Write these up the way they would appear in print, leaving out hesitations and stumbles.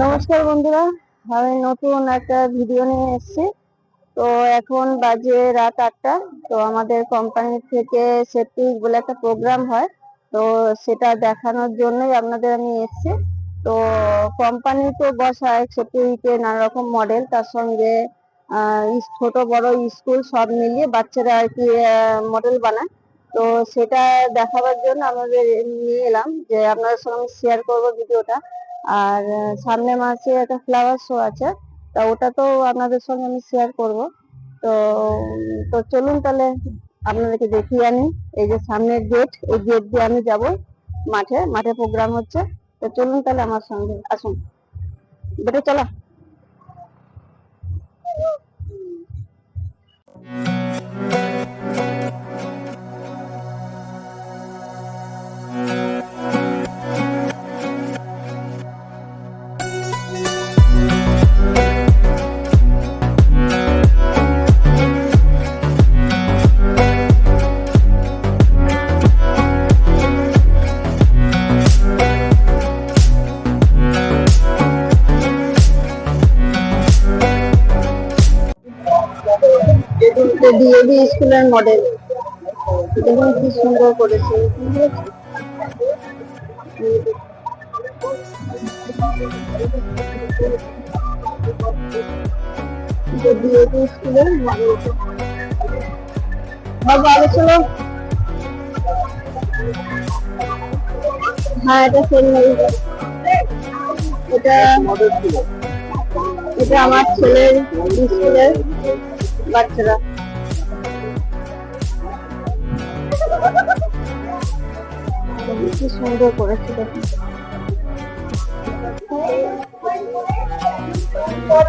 নমস্কার বন্ধুরা, আমি নতুন একটা ভিডিও নিয়ে এসেছি। তো এখন বাজে রাত 8টা। তো আমাদের কোম্পানি থেকে সেফটি উইক বলে একটা প্রোগ্রাম হয়, তো সেটা দেখানোর জন্যই আপনাদের আমি এসেছি। তো কোম্পানি তো বসায় সেফটি উইকে নানা রকম মডেল, তার সঙ্গে ছোট বড় স্কুল সব মিলিয়ে বাচ্চারা আর কি মডেল বানায়। তো সেটা দেখাবার জন্য আমাদের নিয়ে এলাম, যে আপনাদের সঙ্গে শেয়ার করবো ভিডিওটা। আর সামনের মাসে একটা ফ্লাওয়ার শো আছে, তা ওটা তো আপনাদের সঙ্গে আমি শেয়ার করব। তো তো চলুন তাহলে আপনাদেরকে দেখিয়ে আনি। এই যে সামনের গেট, এই গেট দিয়ে আমি যাব মাঠে। মাঠে প্রোগ্রাম হচ্ছে, তো চলুন তাহলে আমার সঙ্গে আসুন, বেটে চলো। ডিএভি স্কুলের মডেল দেখুন কি সুন্দর করেছে। ডিএভি স্কুলের মডেল বাবা আগে চলো। হ্যাঁ, এটা সেম মডেল। এটা এটা আমার ছেলের স্কুলের বাচ্চারা। কি সুন্দর করেছে দেখুন।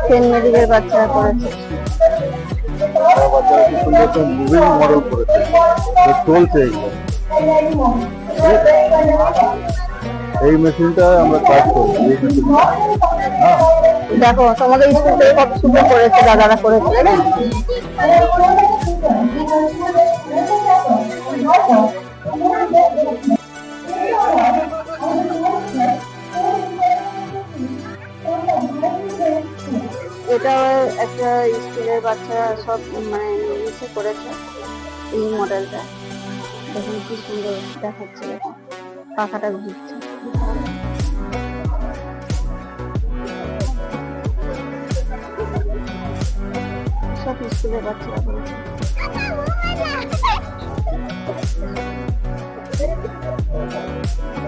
সেন্ট মেরিজের বাচ্চারা করেছে। বাচ্চারা কি সুন্দর একটা মুভিং মডেল করেছে, চলছে এই মেশিনটা আমরা কাজ করছি। এই মেশিনটা দেখো তোমাদের স্কুল থেকে কত সুন্দর করেছে, দাদারা করেছে। এটা একটা স্কুলের বাচ্চারা সব মানে মিশে করেছে এই মডেলটা। দেখুন কি সুন্দর দেখাচ্ছে, দেখুন পাখাটা ঘুরছে। সব স্কুলের বাচ্চারা করেছে।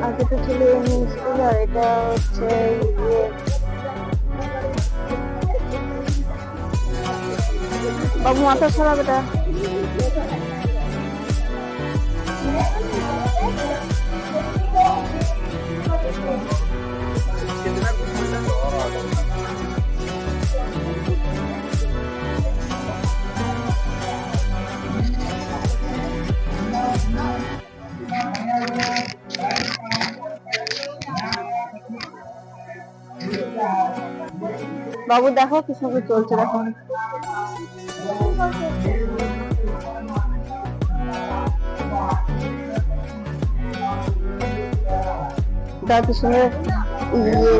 আগে তো ছিল এমনি স্কুল, আর এটা হচ্ছে ইয়ে বাবু মাথা সরাবে এটা। বাবু দেখো কি সুন্দর চলছে, দেখো কি সুন্দর ইয়ে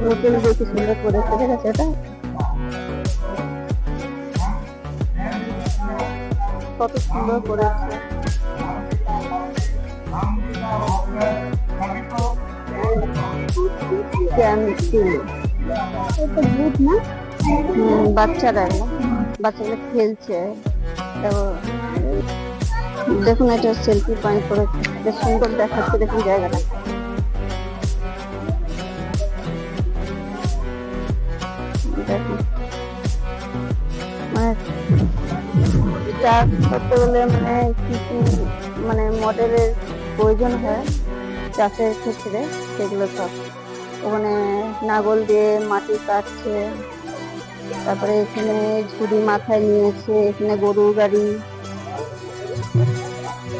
নতুন যে কি সুন্দর করেছে, দেখেছো এটা কত সুন্দর করেছে। বাচ্চারা খেলছে, দেখুন এটা সেলফি পয়েন্ট করে বেশ সুন্দর দেখাচ্ছে। দেখুন জায়গাটা দেখুন, মানে এটা করতে গেলে মানে কিছু মানে মডেলের প্রয়োজন হয় চাষের ক্ষেত্রে, সেগুলো সব ওখানে নাগল দিয়ে মাটি কাটছে, তারপরে এখানে ঝুড়ি মাথায় নিয়েছে, এখানে গরুর গাড়ি,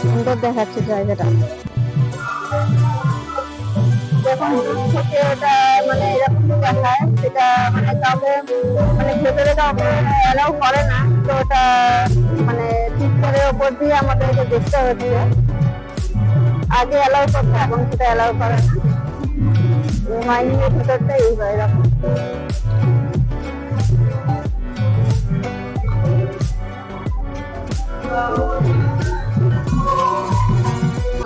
সুন্দর দেখাচ্ছে জায়গাটা। যখন থেকে ওটা মানে এরকম দেখায়, সেটা মানে কাউকে মানে ভেতরে কাউকে অ্যালাউ করে না, তো ওটা মানে পিকচারের ওপর দিয়ে আমাদেরকে দেখতে হচ্ছে। আগে অ্যালাউ করতো, এখন সেটা অ্যালাউ করে না। মাইনিং এর ভেতরটা এই হয় এরকম।